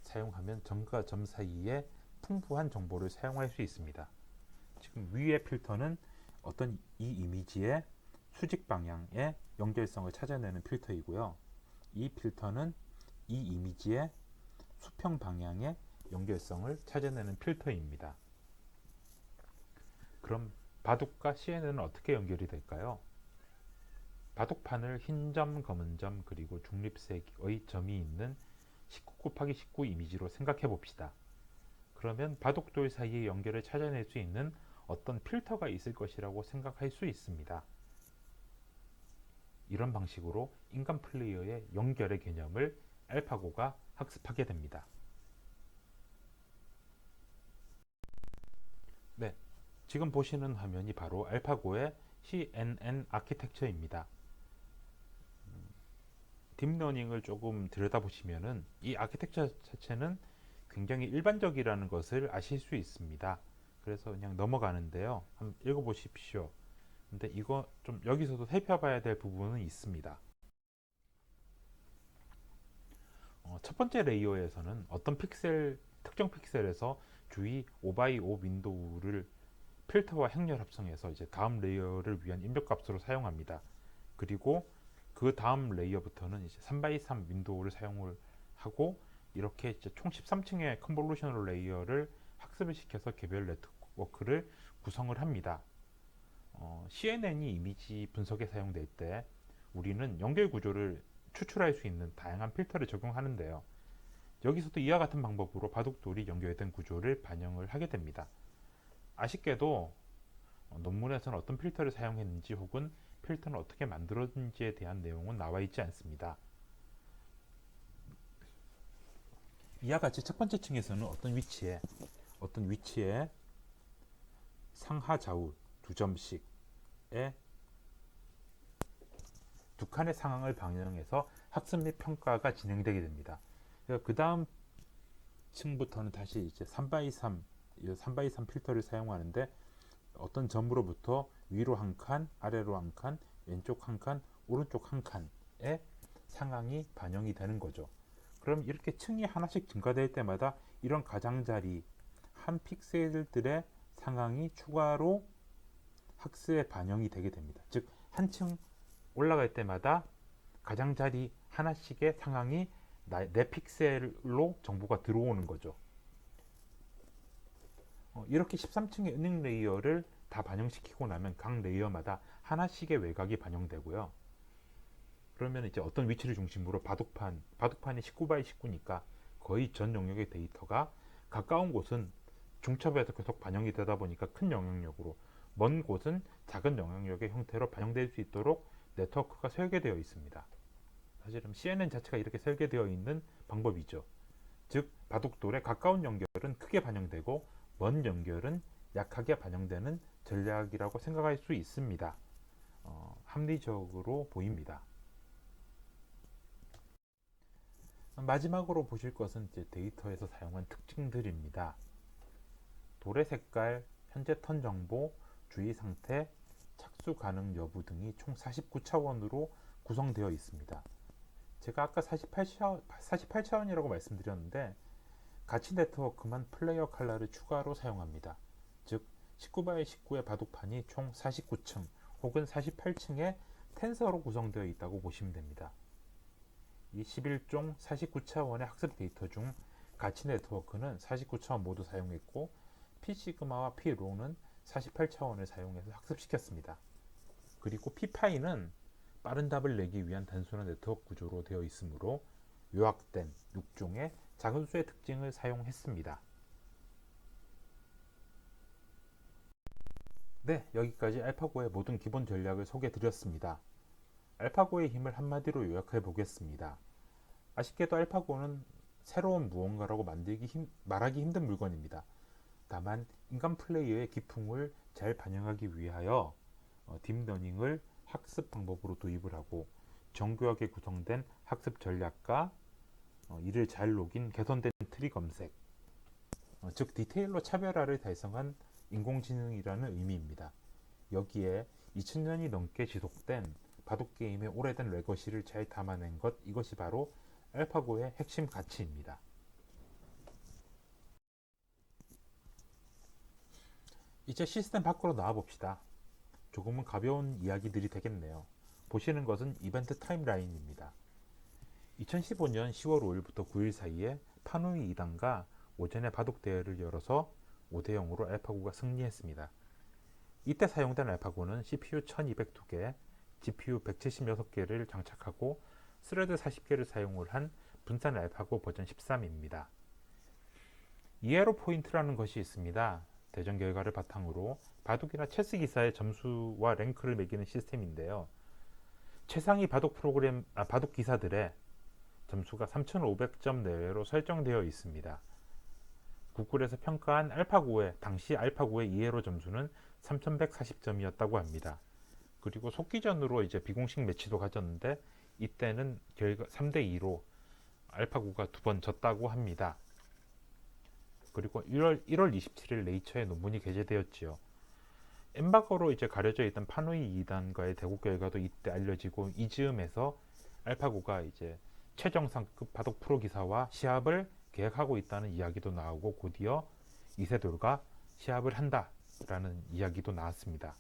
사용하면 점과 점 사이에 풍부한 정보를 사용할 수 있습니다. 지금 위의 필터는 어떤 이 이미지의 수직 방향의 연결성을 찾아내는 필터이고요. 이 필터는 이 이미지의 수평 방향의 연결성을 찾아내는 필터입니다. 그럼 바둑과 CNN은 어떻게 연결이 될까요? 바둑판을 흰 점, 검은 점, 그리고 중립색의 점이 있는 19 곱하기 19 이미지로 생각해 봅시다. 그러면 바둑돌 사이의 연결을 찾아낼 수 있는 어떤 필터가 있을 것이라고 생각할 수 있습니다. 이런 방식으로 인간 플레이어의 연결의 개념을 알파고가 학습하게 됩니다. 네, 지금 보시는 화면이 바로 알파고의 CNN 아키텍처입니다. 딥러닝을 조금 들여다보시면은 이 아키텍처 자체는 굉장히 일반적이라는 것을 아실 수 있습니다. 그래서 그냥 넘어가는데요. 한번 읽어보십시오. 근데 이거 좀 여기서도 살펴봐야 될 부분은 있습니다. 첫 번째 레이어에서는 어떤 특정 픽셀에서 주위 5x5 윈도우를 필터와 행렬 합성해서 이제 다음 레이어를 위한 입력값으로 사용합니다. 그리고 그 다음 레이어부터는 이제 3x3 윈도우를 사용을 하고 이렇게 이제 총 13층의 컨볼루셔널 레이어를 학습을 시켜서 개별 네트워크를 구성을 합니다. CNN이 이미지 분석에 사용될 때 우리는 연결 구조를 추출할 수 있는 다양한 필터를 적용하는데요. 여기서도 이와 같은 방법으로 바둑돌이 연결된 구조를 반영을 하게 됩니다. 아쉽게도 논문에서는 어떤 필터를 사용했는지 혹은 필터는 어떻게 만들어진지에 대한 내용은 나와 있지 않습니다. 이와 같이 첫 번째 층에서는 어떤 위치에 상하 좌우 두 점씩의 두 칸의 상황을 반영해서 학습 및 평가가 진행되게 됩니다. 그 다음 층부터는 다시 이제 3x3 필터를 사용하는데 어떤 점으로부터 위로 한 칸, 아래로 한 칸, 왼쪽 한 칸, 오른쪽 한 칸의 상황이 반영이 되는 거죠. 그럼 이렇게 층이 하나씩 증가될 때마다 이런 가장자리 한 픽셀들의 상황이 추가로 학습에 반영이 되게 됩니다. 즉, 한 층 올라갈 때마다 가장자리 하나씩의 상황이 내 픽셀로 정보가 들어오는 거죠. 이렇게 13층의 은행 레이어를 다 반영시키고 나면 각 레이어마다 하나씩의 외곽이 반영되고요. 그러면 이제 어떤 위치를 중심으로 바둑판이 19x19니까 거의 전 영역의 데이터가 가까운 곳은 중첩에서 계속 반영이 되다 보니까 큰 영향력으로, 먼 곳은 작은 영향력의 형태로 반영될 수 있도록 네트워크가 설계되어 있습니다. 사실은 CNN 자체가 이렇게 설계되어 있는 방법이죠. 즉, 바둑돌의 가까운 연결은 크게 반영되고 먼 연결은 약하게 반영되는 전략이라고 생각할 수 있습니다. 합리적으로 보입니다. 마지막으로 보실 것은 이제 데이터에서 사용한 특징들입니다. 돌의 색깔, 현재 턴 정보, 주의 상태, 착수 가능 여부 등이 총 49차원으로 구성되어 있습니다. 제가 아까 48차원이라고 말씀드렸는데 가치 네트워크만 플레이어 컬러를 추가로 사용합니다. 즉 19x19의 바둑판이 총 49층 혹은 48층의 텐서로 구성되어 있다고 보시면 됩니다. 이 11종 49차원의 학습 데이터 중 가치 네트워크는 49차원 모두 사용했고 P시그마와 P로는 48차원을 사용해서 학습시켰습니다. 그리고 P파이는 빠른 답을 내기 위한 단순한 네트워크 구조로 되어 있으므로 요약된 6종의 작은 수의 특징을 사용했습니다. 네, 여기까지 알파고의 모든 기본 전략을 소개해 드렸습니다. 알파고의 힘을 한마디로 요약해 보겠습니다. 아쉽게도 알파고는 새로운 무언가라고 말하기 힘든 물건입니다. 다만 인간 플레이어의 기풍을 잘 반영하기 위하여 딥러닝을 학습 방법으로 도입을 하고 정교하게 구성된 학습 전략과 이를 잘 녹인 개선된 트리 검색, 즉 디테일로 차별화를 달성한 인공지능이라는 의미입니다. 여기에 2000년이 넘게 지속된 바둑게임의 오래된 레거시를 잘 담아낸 것, 이것이 바로 알파고의 핵심 가치입니다. 이제 시스템 밖으로 나와봅시다. 조금은 가벼운 이야기들이 되겠네요. 보시는 것은 이벤트 타임라인입니다. 2015년 10월 5일부터 9일 사이에 파누이 2단과 오전에 바둑 대회를 열어서 5대0으로 알파고가 승리했습니다. 이때 사용된 알파고는 CPU 1202개, GPU 176개를 장착하고 스레드 40개를 사용을 한 분산 알파고 버전 13입니다. 이에로 포인트라는 것이 있습니다. 대전 결과를 바탕으로 바둑이나 체스 기사의 점수와 랭크를 매기는 시스템인데요. 최상위 바둑 기사들의 점수가 3,500점 내외로 설정되어 있습니다. 구글에서 평가한 당시 알파고의 이에로 점수는 3,140점이었다고 합니다. 그리고 속기전으로 이제 비공식 매치도 가졌는데 이때는 결과 3대2로 알파고가 두 번 졌다고 합니다. 그리고 1월 27일 네이처에 논문이 게재되었지요. 엠바고로 이제 가려져 있던 파누이 2단과의 대국 결과도 이때 알려지고 이 즈음에서 알파고가 이제 최정상급 바둑 프로 기사와 시합을 계획하고 있다는 이야기도 나오고 곧이어 이세돌과 시합을 한다라는 이야기도 나왔습니다.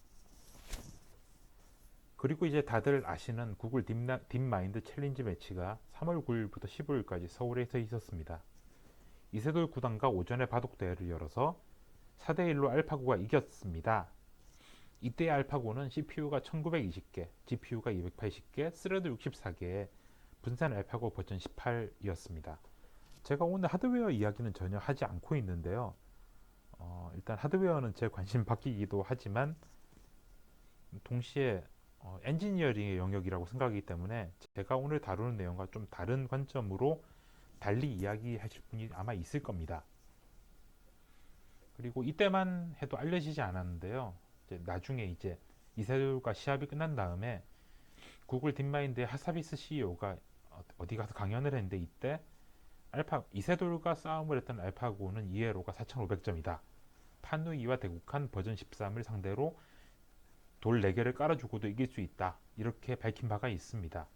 그리고 이제 다들 아시는 구글 딥마인드 챌린지 매치가 3월 9일부터 15일까지 서울에서 있었습니다. 이세돌 구단과 오전에 바둑 대회를 열어서 4대1로 알파고가 이겼습니다. 이때의 알파고는 CPU가 1920개, GPU가 280개, 스레드 64개의 분산 알파고 버전 18이었습니다. 제가 오늘 하드웨어 이야기는 전혀 하지 않고 있는데요. 일단 하드웨어는 제 관심 바뀌기도 하지만 동시에 엔지니어링의 영역이라고 생각하기 때문에 제가 오늘 다루는 내용과 좀 다른 관점으로 달리 이야기하실 분이 아마 있을 겁니다. 그리고 이때만 해도 알려지지 않았는데요. 나중에 이제 이세돌과 시합이 끝난 다음에 구글 딥마인드의 하사비스 CEO가 어디 가서 강연을 했는데 이때 이세돌과 싸움을 했던 알파고는 이해로가 4,500점이다. 파누이와 대국한 버전 13을 상대로 돌 4개를 깔아주고도 이길 수 있다. 이렇게 밝힌 바가 있습니다.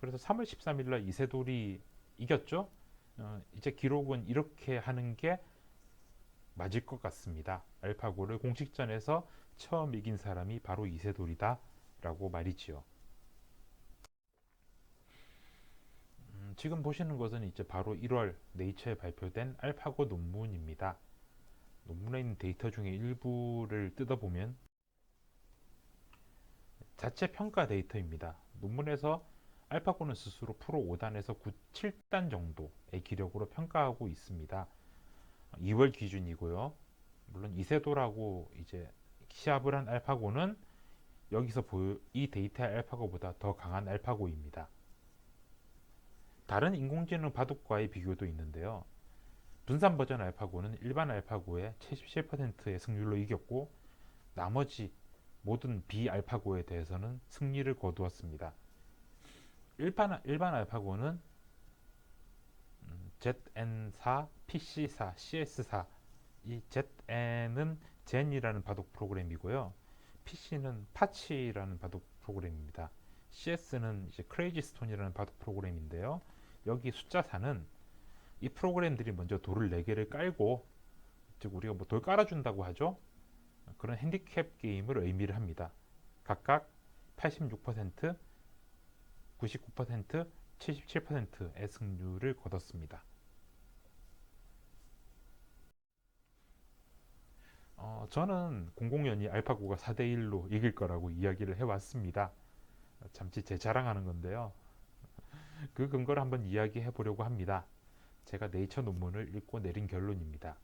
그래서 3월 13일날 이세돌이 이겼죠. 이제 기록은 이렇게 하는 게 맞을 것 같습니다. 알파고를 공식전에서 처음 이긴 사람이 바로 이세돌이다 라고 말이지요. 지금 보시는 것은 이제 바로 1월 네이처에 발표된 알파고 논문입니다. 논문에 있는 데이터 중에 일부를 뜯어보면 자체 평가 데이터입니다. 논문에서 알파고는 스스로 프로 5단에서 7단 정도의 기력으로 평가하고 있습니다. 2월 기준이고요. 물론 이세돌하고 이제 시합을 한 알파고는 여기서 이 데이터의 알파고보다 더 강한 알파고입니다. 다른 인공지능 바둑과의 비교도 있는데요. 분산 버전 알파고는 일반 알파고의 77%의 승률로 이겼고 나머지 모든 비알파고에 대해서는 승리를 거두었습니다. 일반 알파고는 ZN4, PC4, CS4 이 ZN은 젠이라는 바둑 프로그램이고요. PC는 파치라는 바둑 프로그램입니다. CS는 이제 크레이지 스톤이라는 바둑 프로그램인데요. 여기 숫자 4는 이 프로그램들이 먼저 돌을 4개를 깔고 즉 우리가 뭐 돌 깔아준다고 하죠. 그런 핸디캡 게임을 의미를 합니다. 각각 86%, 99%, 77%의 승률을 거뒀습니다. 저는 공공연히 알파고가 4대1로 이길 거라고 이야기를 해왔습니다. 잠시 제 자랑하는 건데요. 그 근거를 한번 이야기해 보려고 합니다. 제가 네이처 논문을 읽고 내린 결론입니다.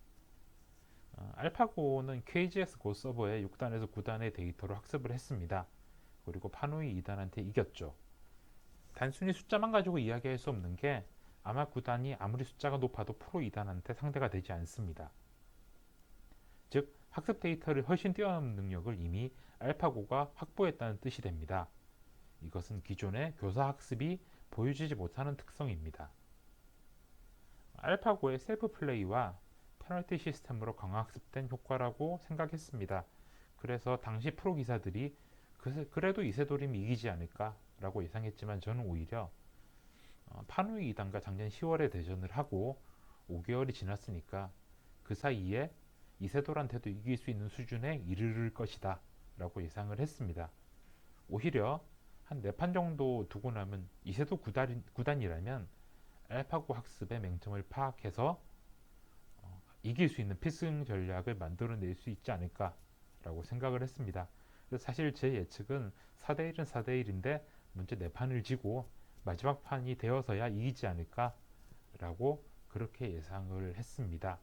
알파고는 KGS 고 서버에 6단에서 9단의 데이터로 학습을 했습니다. 그리고 파누이 2단한테 이겼죠. 단순히 숫자만 가지고 이야기할 수 없는 게 아마 9단이 아무리 숫자가 높아도 프로 2단한테 상대가 되지 않습니다. 즉 학습 데이터를 훨씬 뛰어넘는 능력을 이미 알파고가 확보했다는 뜻이 됩니다. 이것은 기존의 교사 학습이 보여주지 못하는 특성입니다. 알파고의 셀프 플레이와 페널티 시스템으로 강화학습된 효과라고 생각했습니다. 그래서 당시 프로 기사들이 그래도 이세돌이면 이기지 않을까라고 예상했지만 저는 오히려 파누이 2단과 작년 10월에 대전을 하고 5개월이 지났으니까 그 사이에 이세돌한테도 이길 수 있는 수준에 이르를 것이다 라고 예상을 했습니다. 오히려 한 4판 정도 두고 나면 이세돌 9단이라면 알파고 학습의 맹점을 파악해서 이길 수 있는 필승 전략을 만들어낼 수 있지 않을까라고 생각을 했습니다. 그래서 사실 제 예측은 4대1은 4대1인데 문제 4판을 지고 마지막 판이 되어서야 이기지 않을까라고 그렇게 예상을 했습니다.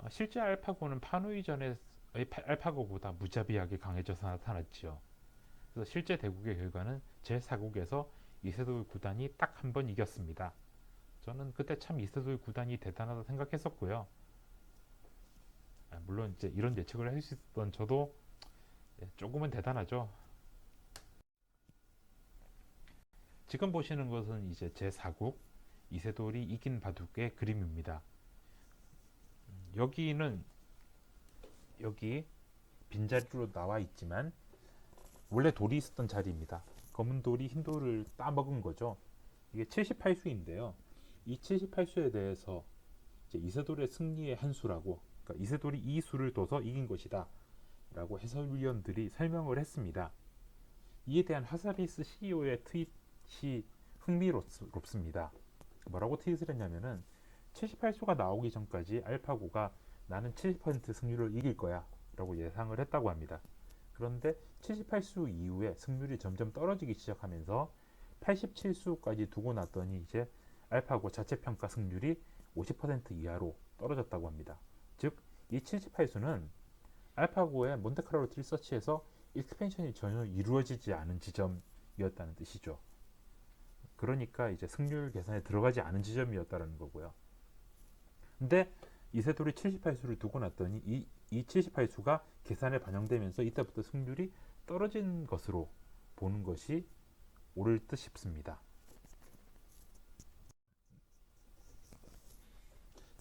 실제 알파고는 파누이 전의 알파고보다 무자비하게 강해져서 나타났지요. 그래서 실제 대국의 결과는 제4국에서 이세돌 9단이 딱 한 번 이겼습니다. 저는 그때 참 이세돌 9단이 대단하다 생각했었고요. 물론 이제 이런 예측을 할 수 있던 저도 조금은 대단하죠. 지금 보시는 것은 이제 제4국 이세돌이 이긴 바둑의 그림입니다. 여기는 여기 빈자리로 나와 있지만 원래 돌이 있었던 자리입니다. 검은 돌이 흰 돌을 따먹은 거죠. 이게 78수인데요. 이 78수에 대해서 이제 이세돌의 승리의 한 수라고, 그러니까 이세돌이 이 수를 둬서 이긴 것이다 라고 해설위원들이 설명을 했습니다. 이에 대한 하사비스 CEO의 트윗이 흥미롭습니다. 뭐라고 트윗을 했냐면은 78수가 나오기 전까지 알파고가 나는 70% 승률을 이길 거야 라고 예상을 했다고 합니다. 그런데 78수 이후에 승률이 점점 떨어지기 시작하면서 87수까지 두고 났더니 이제 알파고 자체 평가 승률이 50% 이하로 떨어졌다고 합니다. 즉, 이 78수는 알파고의 몬테카를로 리서치에서 익스펜션이 전혀 이루어지지 않은 지점이었다는 뜻이죠. 그러니까 이제 승률 계산에 들어가지 않은 지점이었다는 거고요. 근데 이세돌이 78수를 두고 났더니 이 78수가 계산에 반영되면서 이때부터 승률이 떨어진 것으로 보는 것이 옳을 듯 싶습니다.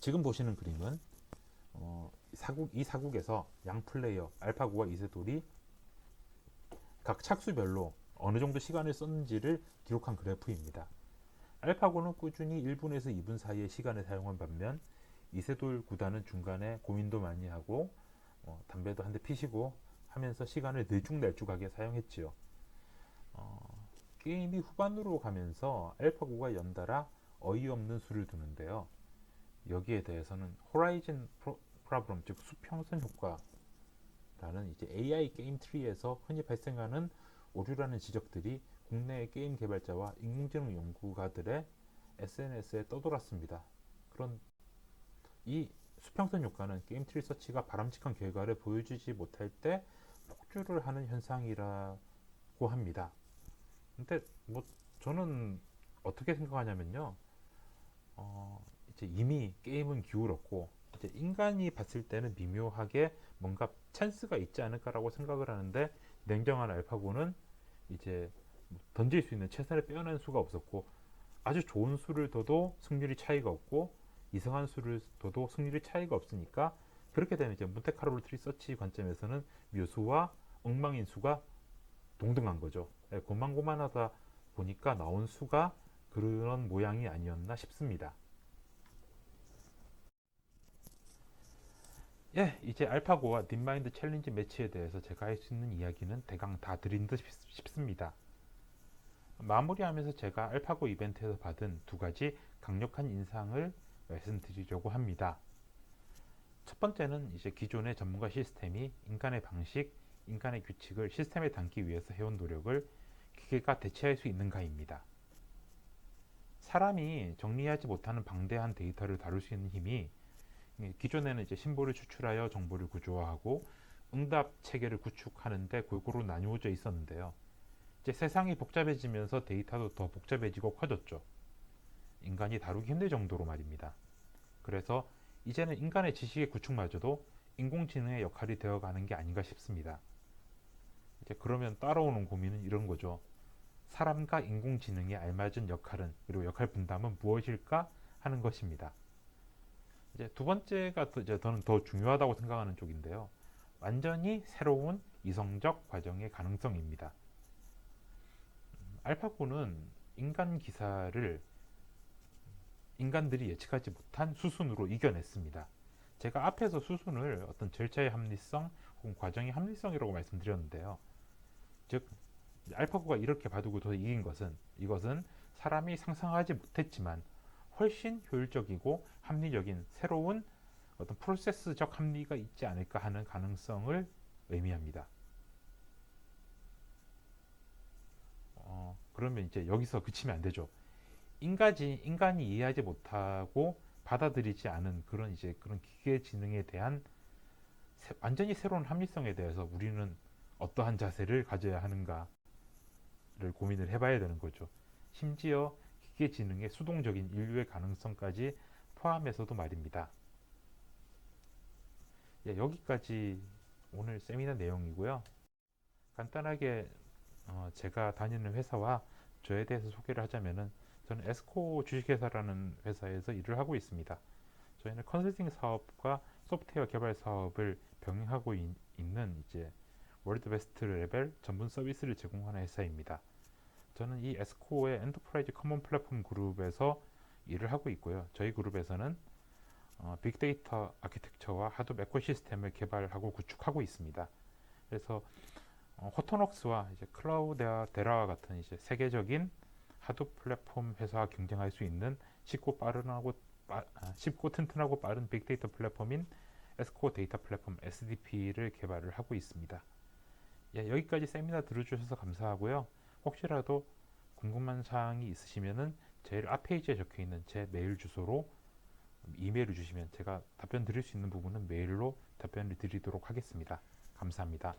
지금 보시는 그림은 이 사국에서 양 플레이어 알파고와 이세돌이 각 착수별로 어느 정도 시간을 썼는지를 기록한 그래프입니다. 알파고는 꾸준히 1분에서 2분 사이의 시간을 사용한 반면 이세돌 구단은 중간에 고민도 많이 하고 담배도 한 대 피시고 하면서 시간을 들쭉날쭉하게 사용했지요. 게임이 후반으로 가면서 알파고가 연달아 어이없는 수를 두는데요. 여기에 대해서는 호라이즌 프로블럼, 즉 수평선 효과라는 이제 AI 게임 트리에서 흔히 발생하는 오류라는 지적들이 국내의 게임 개발자와 인공지능 연구가들의 SNS에 떠돌았습니다. 그런 이 수평선 효과는 게임 트리 서치가 바람직한 결과를 보여주지 못할 때 폭주를 하는 현상이라고 합니다. 근데 뭐 저는 어떻게 생각하냐면요. 이제 이미 게임은 기울었고 이제 인간이 봤을 때는 미묘하게 뭔가 찬스가 있지 않을까라고 생각을 하는데 냉정한 알파고는 이제 던질 수 있는 최선을 빼어난 수가 없었고 아주 좋은 수를 둬도 승률이 차이가 없고 이상한 수를 둬도 승률이 차이가 없으니까 그렇게 되면 이제 몬테카를로 트리 서치 관점에서는 묘수와 엉망인수가 동등한 거죠. 고만고만하다 보니까 나온 수가 그런 모양이 아니었나 싶습니다. 예, 이제 알파고와 딥마인드 챌린지 매치에 대해서 제가 할 수 있는 이야기는 대강 다 드린 듯 싶습니다. 마무리하면서 제가 알파고 이벤트에서 받은 두 가지 강력한 인상을 말씀드리려고 합니다. 첫 번째는 이제 기존의 전문가 시스템이 인간의 방식, 인간의 규칙을 시스템에 담기 위해서 해온 노력을 기계가 대체할 수 있는가입니다. 사람이 정리하지 못하는 방대한 데이터를 다룰 수 있는 힘이 기존에는 이제 신보를 추출하여 정보를 구조화하고 응답 체계를 구축하는데 골고루 나뉘어져 있었는데요. 이제 세상이 복잡해지면서 데이터도 더 복잡해지고 커졌죠. 인간이 다루기 힘들 정도로 말입니다. 그래서 이제는 인간의 지식의 구축마저도 인공지능의 역할이 되어가는 게 아닌가 싶습니다. 이제 그러면 따라오는 고민은 이런 거죠. 사람과 인공지능에 알맞은 역할은, 그리고 역할 분담은 무엇일까 하는 것입니다. 이제 두 번째가 이제 저는 더 중요하다고 생각하는 쪽인데요. 완전히 새로운 이성적 과정의 가능성입니다. 알파고는 인간 기사를 인간들이 예측하지 못한 수순으로 이겨냈습니다. 제가 앞에서 수순을 어떤 절차의 합리성 혹은 과정의 합리성이라고 말씀드렸는데요. 즉 알파고가 이렇게 바둑을 둬서 이긴 것은 이것은 사람이 상상하지 못했지만 훨씬 효율적이고 합리적인 새로운 어떤 프로세스적 합리가 있지 않을까 하는 가능성을 의미합니다. 그러면 이제 여기서 그치면 안 되죠. 인간이 이해하지 못하고 받아들이지 않은 그런 기계 지능에 대한 완전히 새로운 합리성에 대해서 우리는 어떠한 자세를 가져야 하는가를 고민을 해봐야 되는 거죠. 심지어 기계 지능의 수동적인 인류의 가능성까지 포함해서도 말입니다. 예, 여기까지 오늘 세미나 내용이고요. 간단하게 제가 다니는 회사와 저에 대해서 소개를 하자면은 저는 에스코 주식회사라는 회사에서 일을 하고 있습니다. 저희는 컨설팅 사업과 소프트웨어 개발 사업을 병행하고 있는 이제 월드 베스트 레벨 전문 서비스를 제공하는 회사입니다. 저는 이 에스코의 엔터프라이즈 커먼 플랫폼 그룹에서 일을 하고 있고요. 저희 그룹에서는 빅데이터 아키텍처와 하둡 에코시스템을 개발하고 구축하고 있습니다. 그래서 호터넉스와 이제 클라우드와 데라와 같은 이제 세계적인 하둡 플랫폼 회사와 경쟁할 수 있는 쉽고 튼튼하고 빠른 빅데이터 플랫폼인 에스코 데이터 플랫폼 SDP를 개발을 하고 있습니다. 예, 여기까지 세미나 들어주셔서 감사하고요. 혹시라도 궁금한 사항이 있으시면은 제일 앞 페이지에 적혀 있는 제 메일 주소로 이메일을 주시면 제가 답변 드릴 수 있는 부분은 메일로 답변을 드리도록 하겠습니다. 감사합니다.